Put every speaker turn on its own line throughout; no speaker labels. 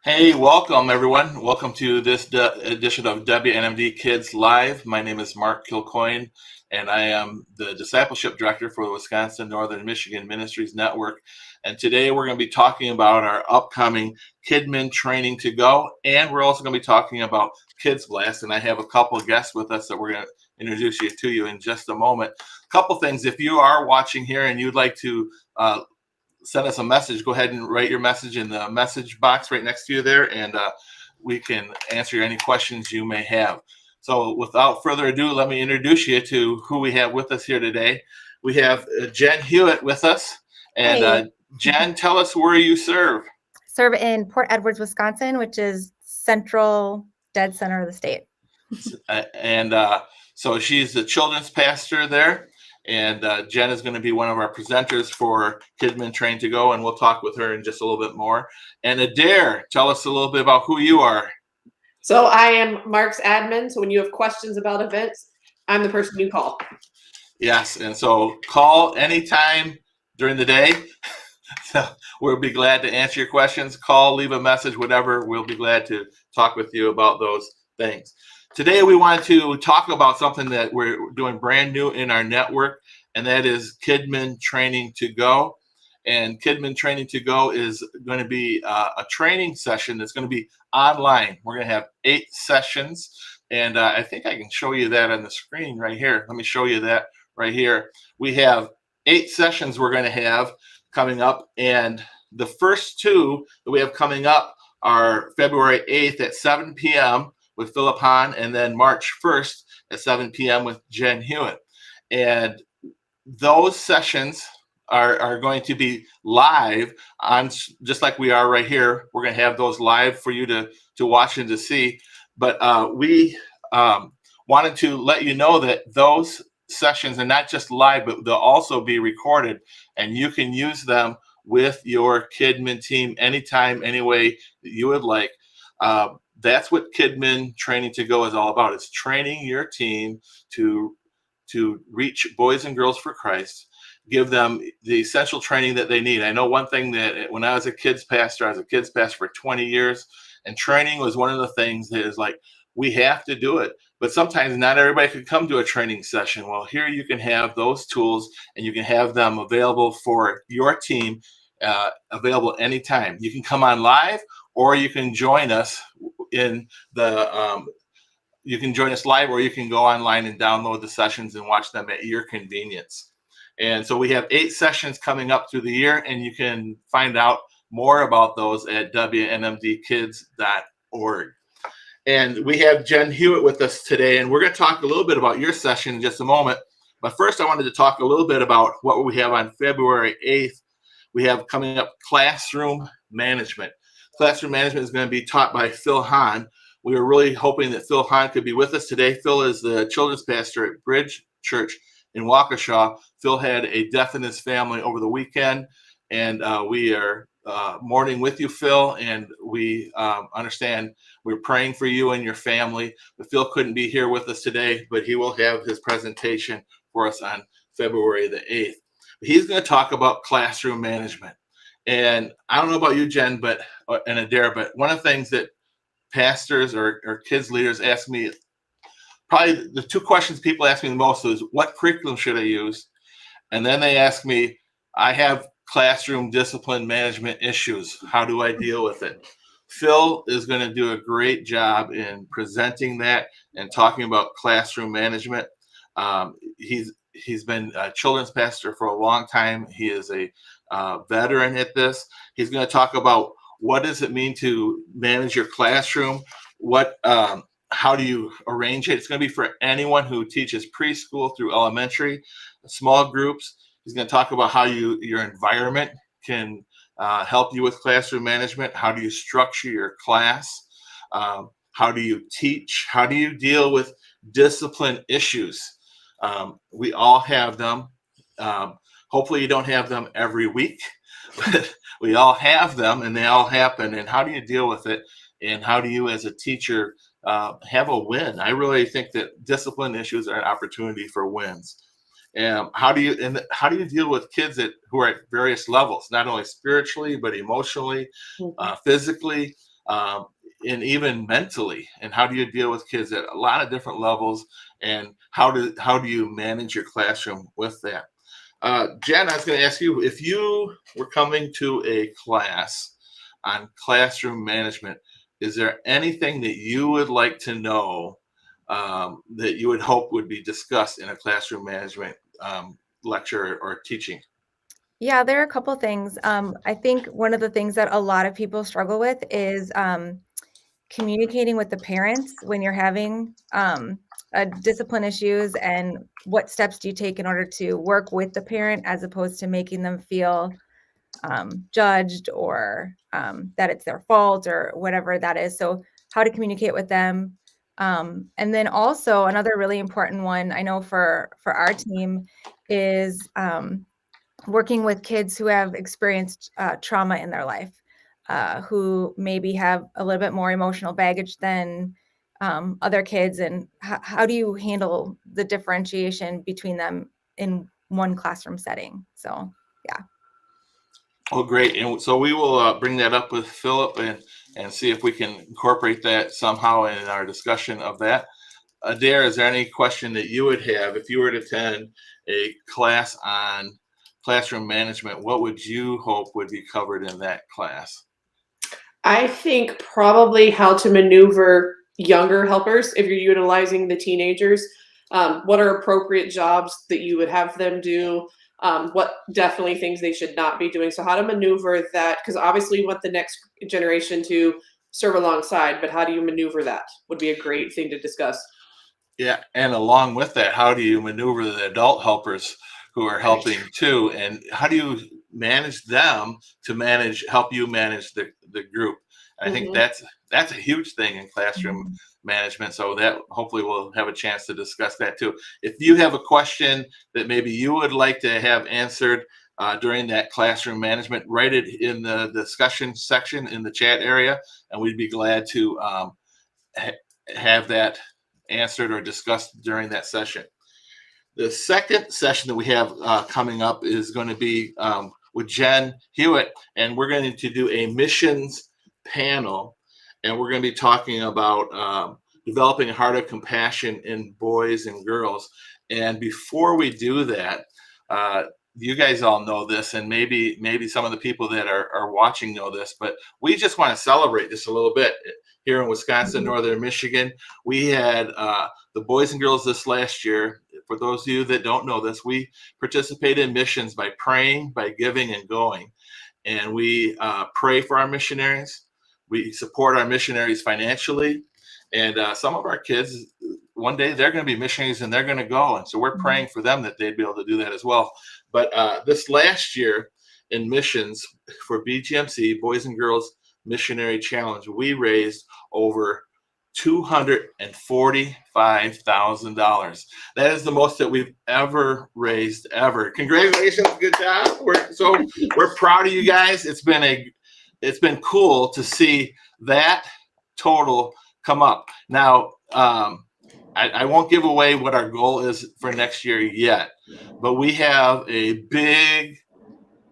Hey, welcome everyone. Welcome to this edition of WNMD Kids Live. My name is Mark Kilcoyne, and I am the Discipleship Director for the Wisconsin Northern Michigan Ministries Network. And today we're going to be talking about our upcoming Kidmin Training To Go, and we're also going to be talking about Kids Blast. And I have a couple of guests with us that we're going to introduce you to in just a moment. A couple things, if you are watching here and you'd like to send us a message, go ahead and write your message in the message box right next to you there, and we can answer any questions you may have. So without further ado, let me introduce you to who we have with us here today. We have Jenn Hewitt with us. And
Hey.
Jenn, tell us where you serve.
Serve in Port Edwards, Wisconsin, which is central, dead center of the state.
So she's the children's pastor there. And Jenn is going to be one of our presenters for Kidmin Train To Go, and we'll talk with her in just a little bit more. And Adair, tell us a little bit about who you are.
So I am Mark's admin. So when you have questions about events, I'm the person you call.
Yes, and so call anytime during the day. We'll be glad to answer your questions. Call, leave a message, whatever. We'll be glad to talk with you about those things. Today, we want to talk about something that we're doing brand new in our network, and that is Kidmin Training To Go. And Kidmin Training To Go is going to be a training session that's going to be online. We're going to have 8 sessions, and I think I can show you that on the screen right here. Let me show you that right here. We have 8 sessions we're going to have coming up, and the first 2 that we have coming up are February 8th at 7 p.m. with Philip Hahn, and then March 1st at 7 p.m. with Jenn Hewitt. And those sessions are going to be live on, just like we are right here. We're going to have those live for you to watch and to see. But we wanted to let you know that those sessions are not just live, but they'll also be recorded, and you can use them with your Kidmin team anytime, any way that you would like. That's what Kidmin Training To Go is all about. It's training your team to reach boys and girls for Christ, give them the essential training that they need. I know one thing, that when I was a kids pastor for 20 years, and training was one of the things that is like, we have to do it. But sometimes not everybody could come to a training session. Well, here you can have those tools, and you can have them available for your team, available anytime. You can come on live, or you can join us in the you can join us live, or you can go online and download the sessions and watch them at your convenience. And so we have 8 sessions coming up through the year, and you can find out more about those at WNMDkids.org. And we have Jenn Hewitt with us today, and we're going to talk a little bit about your session in just a moment. But first, I wanted to talk a little bit about what we have on February 8th. We have coming up classroom management. Classroom management is going to be taught by Phil Hahn. We were really hoping that Phil Hahn could be with us today. Phil is the children's pastor at Bridge Church in Waukesha. Phil had a death in his family over the weekend, and we are mourning with you, Phil, and we understand we're praying for you and your family. But Phil couldn't be here with us today, but he will have his presentation for us on February the 8th. He's going to talk about classroom management. And I don't know about you, Jenn, and Adair, but one of the things that pastors or kids leaders ask me, probably the 2 questions people ask me the most is, what curriculum should I use? And then they ask me, I have classroom discipline management issues. How do I deal with it? Phil is going to do a great job in presenting that and talking about classroom management. He's been a children's pastor for a long time. He is a veteran at this. He's going to talk about what does it mean to manage your classroom, how do you arrange it. It's going to be for anyone who teaches preschool through elementary, small groups. He's going to talk about how your environment can help you with classroom management. How do you structure your class? How do you teach? How do you deal with discipline issues? We all have them. Hopefully you don't have them every week, but we all have them, and they all happen. And how do you deal with it? And how do you, as a teacher, have a win? I really think that discipline issues are an opportunity for wins. And how do you deal with kids who are at various levels, not only spiritually but emotionally, physically? and even mentally, and how do you deal with kids at a lot of different levels, and how do you deal with kids at a lot of different levels, and how do you manage your classroom with that? Jen, I was going to ask you, if you were coming to a class on classroom management, is there anything that you would like to know that you would hope would be discussed in a classroom management lecture or teaching?
Yeah, there are a couple things. I think one of the things that a lot of people struggle with is communicating with the parents when you're having discipline issues, and what steps do you take in order to work with the parent as opposed to making them feel judged, or that it's their fault or whatever that is. So how to communicate with them. And then also another really important one I know for our team is working with kids who have experienced trauma in their life, who maybe have a little bit more emotional baggage than other kids. And how do you handle the differentiation between them in one classroom setting? So, yeah.
Oh, great. And so we will bring that up with Philip and see if we can incorporate that somehow in our discussion of that. Adair, is there any question that you would have if you were to attend a class on classroom management? What would you hope would be covered in that class?
I think probably how to maneuver younger helpers if you're utilizing the teenagers. What are appropriate jobs that you would have them do? What definitely things they should not be doing. So how to maneuver that, because obviously you want the next generation to serve alongside, but how do you maneuver that would be a great thing to discuss.
Yeah, and along with that, how do you maneuver the adult helpers who are helping too, and how do you manage them to help you manage the group? And I think that's a huge thing in classroom management. So that hopefully we'll have a chance to discuss that too. If you have a question that maybe you would like to have answered during that classroom management, write it in the discussion section in the chat area, and we'd be glad to have that answered or discussed during that session. The second session that we have coming up is going to be with Jenn Hewitt, and we're going to do a missions panel, and we're going to be talking about developing a heart of compassion in boys and girls. And before we do that, you guys all know this, and maybe some of the people that are watching know this, but we just want to celebrate this a little bit. Here in Wisconsin, Northern Michigan, we had the boys and girls this last year. For those of you that don't know this, we participate in missions by praying, by giving, and going. And we pray for our missionaries. We support our missionaries financially. And some of our kids, one day they're going to be missionaries and they're going to go. And so we're praying for them that they'd be able to do that as well. But this last year in missions for BGMC, Boys and Girls Missionary Challenge, we raised over $245,000. That is the most that we've ever raised ever. Congratulations, good job. We're proud of you guys. It's been cool to see that total come up. Now, I won't give away what our goal is for next year yet, but we have a big,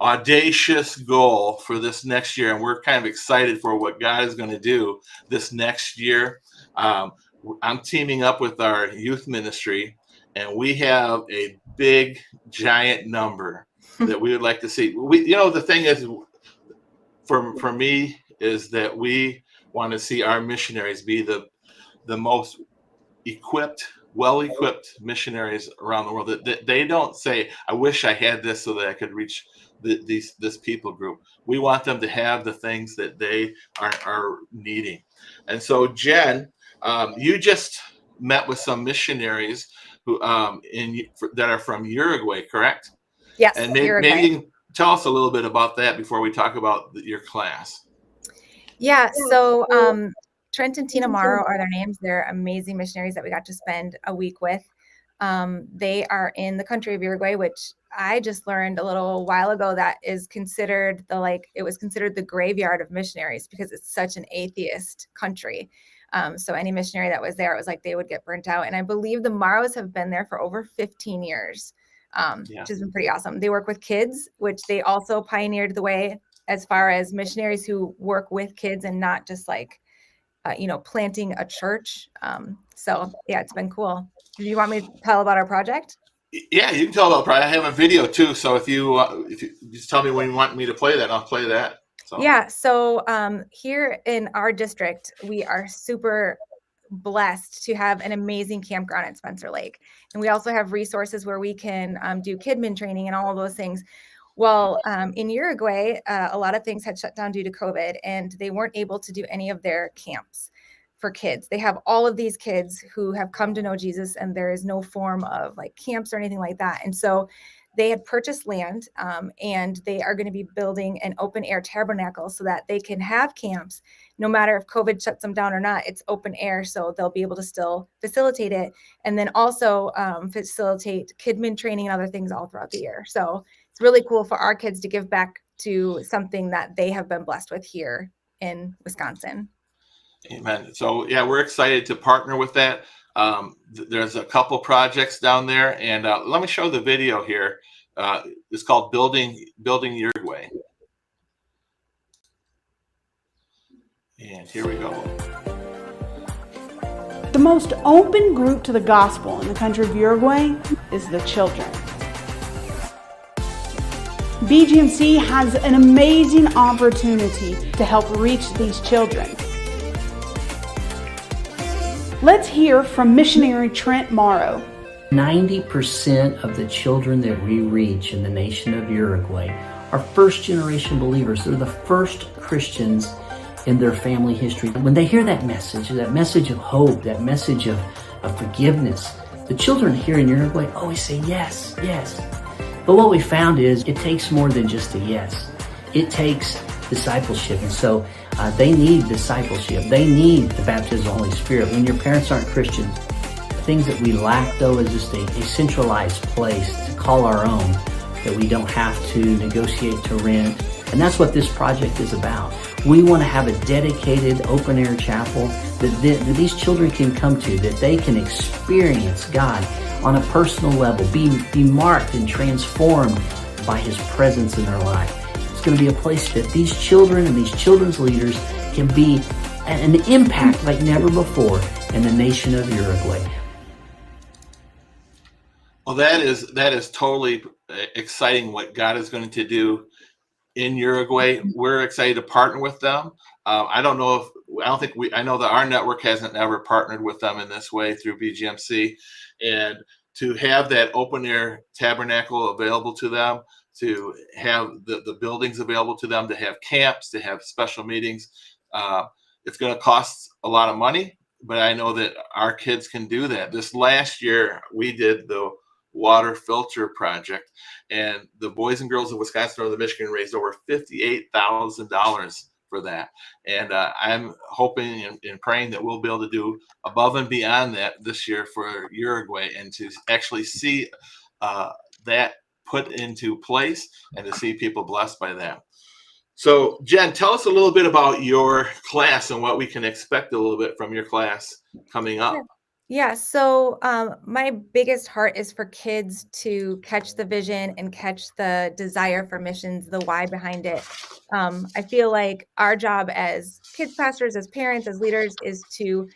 audacious goal for this next year, and we're kind of excited for what God is going to do this next year. I'm teaming up with our youth ministry, and we have a big, giant number that we would like to see. The thing is, for me, is that we want to see our missionaries be the most well-equipped missionaries around the world. That they don't say, I wish I had this so that I could reach this people group. We want them to have the things that they are needing. And so, Jen, you just met with some missionaries who that are from Uruguay, correct?
Yes.
And maybe you can tell us a little bit about that before we talk about your class.
Yeah. So Trent and Tina Morrow are their names. They're amazing missionaries that we got to spend a week with. They are in the country of Uruguay, which I just learned a little while ago that is considered it was considered the graveyard of missionaries because it's such an atheist country. So any missionary that was there, it was like they would get burnt out. And I believe the Morrows have been there for over 15 years, which has been pretty awesome. They work with kids, which they also pioneered the way as far as missionaries who work with kids and not just like, planting a church. So yeah, it's been cool. Do you want me to tell about our project?
Yeah, you can tell about probably. I have a video too, so if you just tell me when you want me to play that, I'll play that. So.
Yeah, so here in our district, we are super blessed to have an amazing campground at Spencer Lake. And we also have resources where we can do Kidmin training and all of those things. Well, in Uruguay, a lot of things had shut down due to COVID, and they weren't able to do any of their camps for kids. They have all of these kids who have come to know Jesus, and there is no form of like camps or anything like that. And so they had purchased land, and they are going to be building an open air tabernacle so that they can have camps no matter if COVID shuts them down or not. It's open air, so they'll be able to still facilitate it, and then also facilitate Kidmin training and other things all throughout the year. So it's really cool for our kids to give back to something that they have been blessed with here in Wisconsin.
Amen. So yeah, we're excited to partner with that. There's a couple projects down there, and let me show the video here. It's called Building Uruguay. And here we go.
The most open group to the gospel in the country of Uruguay is the children. BGMC has an amazing opportunity to help reach these children. Let's hear from missionary Trent Morrow.
90% of the children that we reach in the nation of Uruguay are first-generation believers. They're the first Christians in their family history. When they hear that message of hope, that message of forgiveness, the children here in Uruguay always say yes, yes. But what we found is it takes more than just a yes. It takes discipleship. And so they need discipleship. They need the baptism of the Holy Spirit. When your parents aren't Christians, the things that we lack, though, is just a centralized place to call our own, that we don't have to negotiate to rent. And that's what this project is about. We want to have a dedicated open-air chapel that these children can come to, that they can experience God on a personal level, be marked and transformed by His presence in their life. It's going to be a place that these children and these children's leaders can be an impact like never before in the nation of Uruguay.
Well, that is totally exciting what God is going to do in Uruguay. We're excited to partner with them. I know that our network hasn't ever partnered with them in this way through BGMC, and to have that open air tabernacle available to them, to have the buildings available to them, to have camps, to have special meetings. It's going to cost a lot of money, but I know that our kids can do that. This last year, we did the water filter project, and the Boys and Girls of Wisconsin Northern Michigan raised over $58,000 for that. And I'm hoping and praying that we'll be able to do above and beyond that this year for Uruguay, and to actually see that put into place and to see people blessed by that. So Jen, tell us a little bit about your class and what we can expect a little bit from your class coming up.
Yeah, so my biggest heart is for kids to catch the vision and catch the desire for missions, the why behind it. I feel like our job as kids pastors, as parents, as leaders is to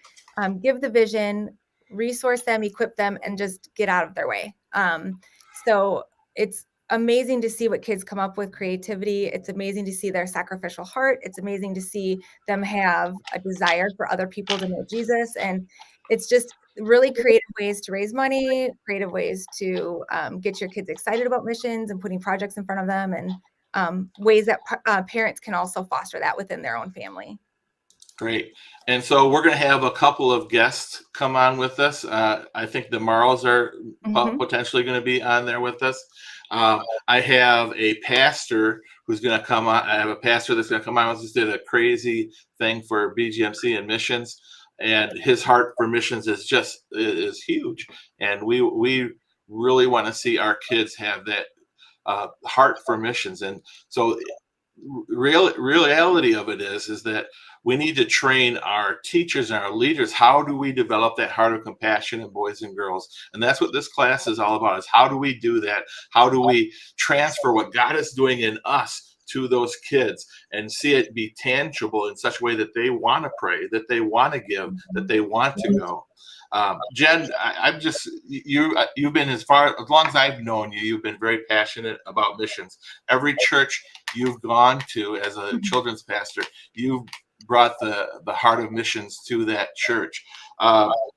give the vision, resource them, equip them, and just get out of their way. So it's amazing to see what kids come up with creativity. It's amazing to see their sacrificial heart. It's amazing to see them have a desire for other people to know Jesus. And it's just really creative ways to raise money, creative ways to get your kids excited about missions and putting projects in front of them, and ways that parents can also foster that within their own family. Great.
And so we're going to have a couple of guests come on with us. I think the Morrows are potentially going to be on there with us. I have a pastor who's going to come on. I have a pastor that's going to come on. I just did a crazy thing for BGMC and missions, and his heart for missions is huge. And we really want to see our kids have that heart for missions. And so reality of it is that we need to train our teachers and our leaders. How do we develop that heart of compassion in boys and girls? And that's what this class is all about, is how do we do that? How do we transfer what God is doing in us to those kids and see it be tangible in such a way that they want to pray, that they want to give, that they want to go. Jenn, I'm just, you've been as long as I've known you, you've been very passionate about missions. Every church you've gone to as a children's pastor, you've brought the heart of missions to that church.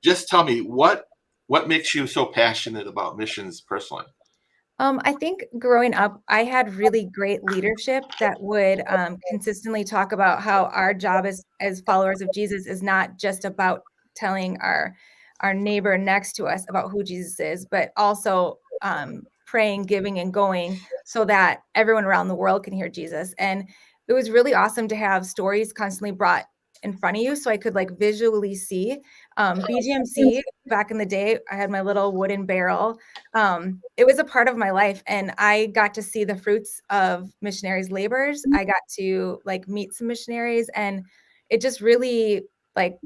Just tell me, what makes you so passionate about missions personally?
I think growing up, I had really great leadership that would consistently talk about how our job as followers of Jesus is not just about telling our neighbor next to us about who Jesus is, but also praying, giving, and going so that everyone around the world can hear Jesus. And it was really awesome to have stories constantly brought in front of you so I could like visually see. BGMC back in the day, I had my little wooden barrel. It was a part of my life, and I got to see the fruits of missionaries' labors. I got to like meet some missionaries, and it just really like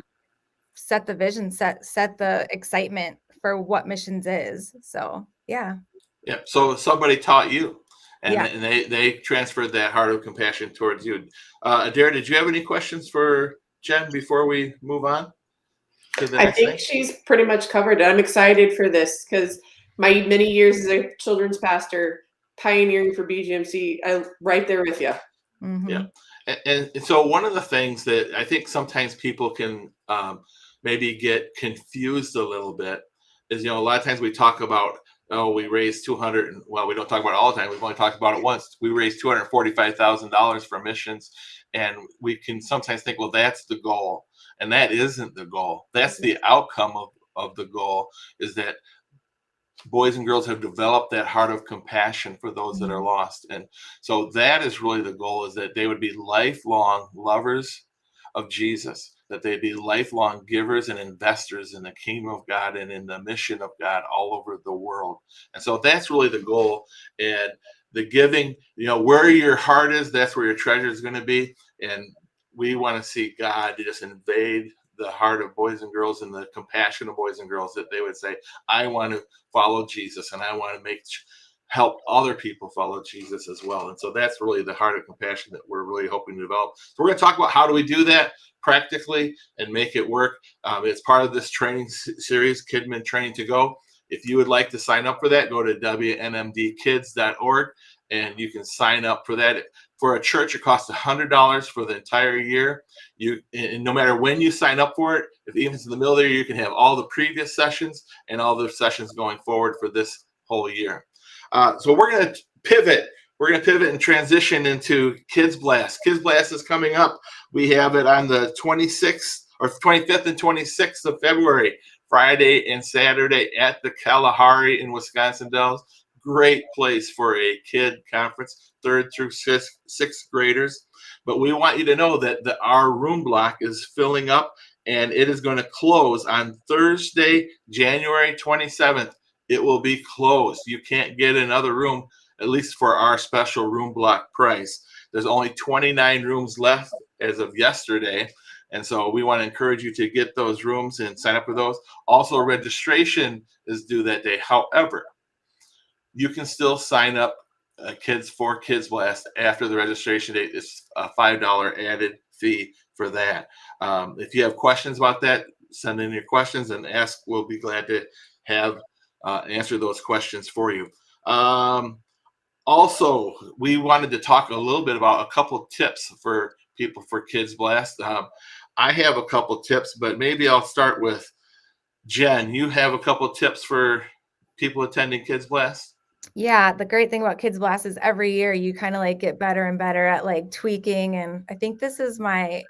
set the vision, set the excitement for what missions is. So yeah.
Yeah. So somebody taught you, and,
Yeah.
and they transferred that heart of compassion towards you. Adair, did you have any questions for Jenn before we move on to the
I
next
think
thing?
she's pretty much covered it. I'm excited for this because my many years as a children's pastor, pioneering for BGMC, I'm right there with you.
Mm-hmm.
Yeah. And so one of the things that I think sometimes people can maybe get confused a little bit is, a lot of times we talk about, we raised 200, well, we don't talk about it all the time. We've only talked about it once. We raised $245,000 for missions. And we can sometimes think, well, that's the goal. And that isn't the goal. That's the outcome of the goal, is that boys and girls have developed that heart of compassion for those that are lost. And so that is really the goal, is that they would be lifelong lovers of Jesus, that they'd be lifelong givers and investors in the kingdom of God and in the mission of God all over the world. And so that's really the goal. And the giving, where your heart is, that's where your treasure is going to be. And we want to see God just invade the heart of boys and girls and the compassion of boys and girls, that they would say, I want to follow Jesus, and I want to help other people follow Jesus as well. And so that's really the heart of compassion that we're really hoping to develop. So we're going to talk about how do we do that practically and make it work. It's part of this training series, Kidmin Training To Go. If you would like to sign up for that, go to WNMDkids.org and you can sign up for that. For a church, it costs $100 for the entire year. And no matter when you sign up for it, even if it's in the middle of the year, you can have all the previous sessions and all the sessions going forward for this whole year. So we're going to pivot. We're going to pivot and transition into Kids Blast. Kids Blast is coming up. We have it on the 26th or 25th and 26th of February, Friday and Saturday at the Kalahari in Wisconsin Dells. Great place for a kid conference, 3rd through 6th graders. But we want you to know that our room block is filling up, and it is going to close on Thursday, January 27th. It will be closed. You can't get another room, at least for our special room block price. There's only 29 rooms left as of yesterday. And so we want to encourage you to get those rooms and sign up for those. Also, registration is due that day. However, you can still sign up for Kids Blast after the registration date. It's a $5 added fee for that. If you have questions about that, send in your questions and ask. We'll be glad to have answer those questions for you. Also, we wanted to talk a little bit about a couple tips for people for Kids Blast. I have a couple tips, but maybe I'll start with Jenn. You have a couple tips for people attending Kids Blast?
Yeah, the great thing about Kids Blast is every year you kind of like get better and better at like tweaking. And I think this is my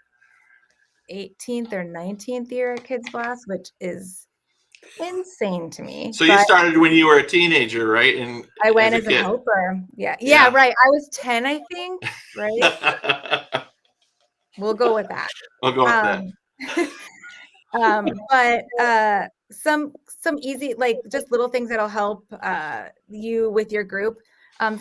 18th or 19th year at Kids Blast, which is insane to me.
So you started when you were a teenager, right? And
I went as a helper. Yeah, right. I was 10, I think, right? We'll go with that.
We'll go with that.
But some easy, like just little things that'll help you with your group.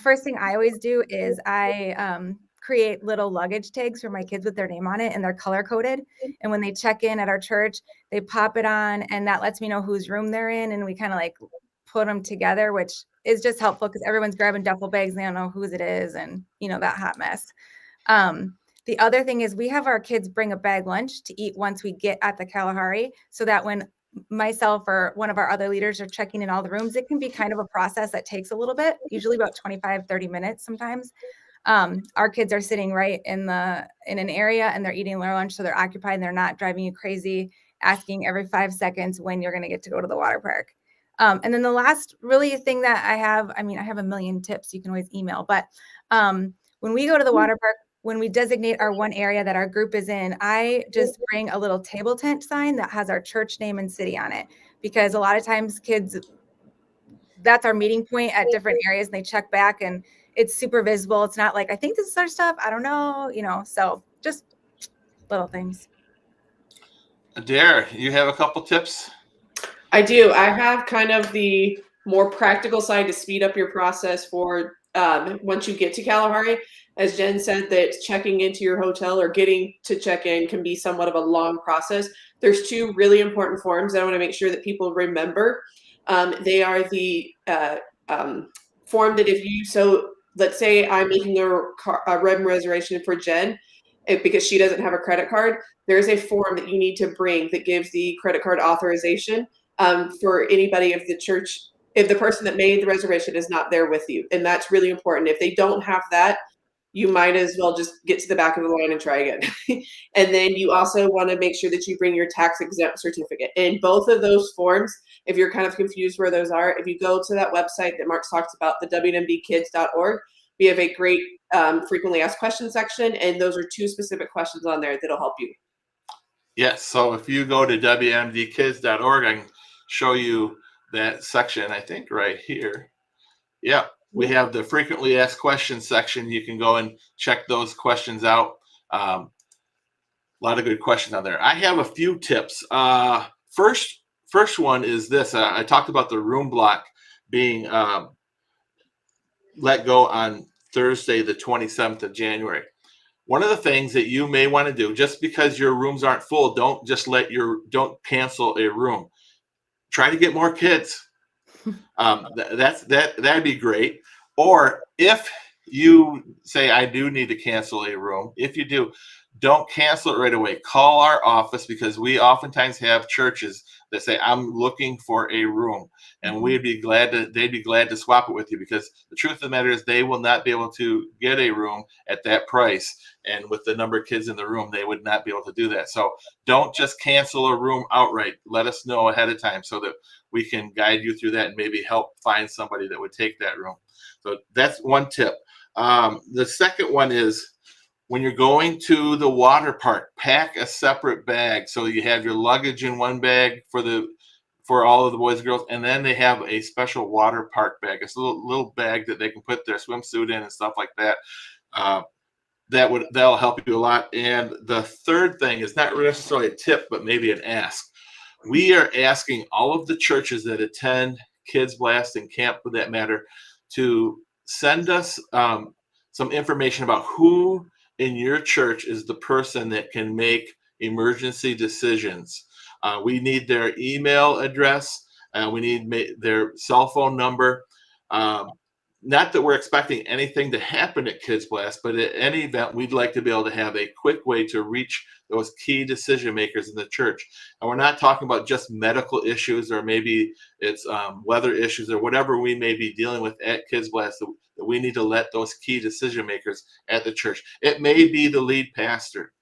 First thing I always do is I create little luggage tags for my kids with their name on it, and they're color coded. And when they check in at our church, they pop it on, and that lets me know whose room they're in. And we kind of like put them together, which is just helpful because everyone's grabbing duffel bags and they don't know whose it is, and that hot mess. The other thing is we have our kids bring a bag lunch to eat once we get at the Kalahari, so that when myself or one of our other leaders are checking in all the rooms, it can be kind of a process that takes a little bit, usually about 25-30 minutes sometimes. Our kids are sitting right in an area and they're eating their lunch, so they're occupied and they're not driving you crazy, asking every 5 seconds when you're going to get to go to the water park. And then the last really thing that I have a million tips you can always email, but when we go to the water park, when we designate our one area that our group is in, I just bring a little table tent sign that has our church name and city on it, because a lot of times kids, that's our meeting point at different areas, and they check back and it's super visible. It's not like, I think this is our stuff, I don't know, so just little things.
Adair, you have a couple tips?
I do. I have kind of the more practical side to speed up your process for once you get to Kalahari. As Jen said, that checking into your hotel or getting to check in can be somewhat of a long process. There's 2 really important forms that I want to make sure that people remember. They are the form that let's say I'm making a room reservation for Jen because she doesn't have a credit card. There's a form that you need to bring that gives the credit card authorization for anybody of the church if the person that made the reservation is not there with you. And that's really important. If they don't have that, you might as well just get to the back of the line and try again. And then you also want to make sure that you bring your tax exempt certificate. And both of those forms, if you're kind of confused where those are, if you go to that website that Mark's talks about, the WNMDkids.org, we have a great frequently asked questions section. And those are 2 specific questions on there that'll help you.
Yes. So if you go to WNMDkids.org, I can show you that section, I think right here. Yeah. We have the frequently asked questions section. You can go and check those questions out. A lot of good questions on there. I have a few tips. First one is this. I talked about the room block being let go on Thursday, the 27th of January. One of the things that you may want to do, just because your rooms aren't full, don't cancel a room. Try to get more kids. That'd be great. Or if you say, I do need to cancel a room, if you do, don't cancel it right away. Call our office, because we oftentimes have churches that say, I'm looking for a room, and they'd be glad to swap it with you, because the truth of the matter is they will not be able to get a room at that price. And with the number of kids in the room, they would not be able to do that. So don't just cancel a room outright. Let us know ahead of time so that we can guide you through that and maybe help find somebody that would take that room. So that's one tip. The second one is, when you're going to the water park, pack a separate bag. So you have your luggage in one bag for all of the boys and girls, and then they have a special water park bag. It's a little bag that they can put their swimsuit in and stuff like that. That'll help you a lot. And the third thing is not necessarily a tip, but maybe an ask. We are asking all of the churches that attend Kids Blast and Camp, for that matter, to send us some information about who in your church is the person that can make emergency decisions. We need their email address. We need their cell phone number. Not that we're expecting anything to happen at Kids Blast, but at any event, we'd like to be able to have a quick way to reach those key decision makers in the church. And we're not talking about just medical issues, or maybe it's weather issues, or whatever we may be dealing with at Kids Blast, that we need to let those key decision makers at the church. It may be the lead pastor,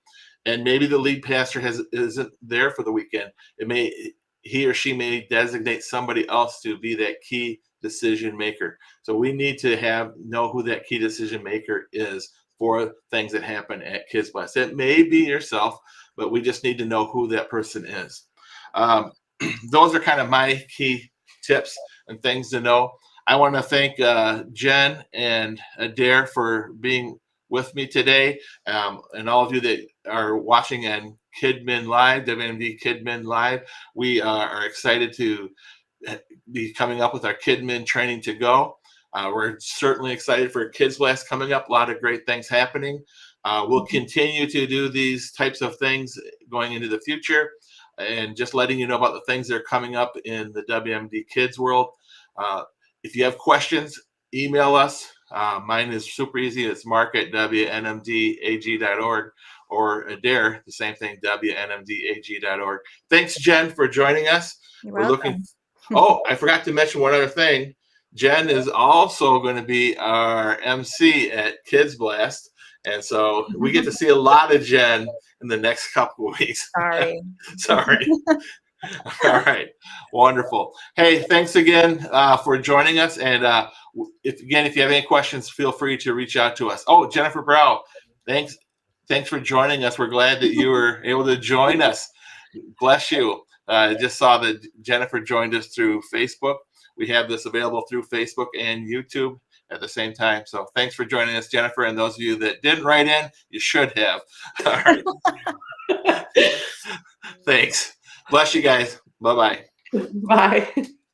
and maybe the lead pastor isn't there for the weekend. He or she may designate somebody else to be that key decision maker. So we need to know who that key decision maker is for things that happen at Kids Blast. It may be yourself, but we just need to know who that person is. Those are kind of my key tips and things to know. I want to thank Jenn and Adair for being with me today, and all of you that are watching on Kidmin Live, WNMD Kidmin Live. We are excited to be coming up with our Kidmin Training To Go. We're certainly excited for Kids Blast coming up. A lot of great things happening. We'll continue to do these types of things going into the future, and just letting you know about the things that are coming up in the WNMD Kids world. If you have questions, email us. Mine is super easy. It's mark@WNMDag.org, or Adair, the same thing, WNMDag.org. Thanks, Jenn, for joining us.
You're
We're
welcome.
Oh, I forgot to mention one other thing. Jenn is also going to be our MC at Kids Blast. And so we get to see a lot of Jenn in the next couple of weeks.
Sorry.
Sorry. All right. Wonderful. Hey, thanks again for joining us. And if you have any questions, feel free to reach out to us. Oh, Jennifer Brow, thanks for joining us. We're glad that you were able to join us. Bless you. I just saw that Jennifer joined us through Facebook. We have this available through Facebook and YouTube at the same time. So thanks for joining us, Jennifer. And those of you that didn't write in, you should have. All right. Thanks. Bless you guys. Bye-bye.
Bye.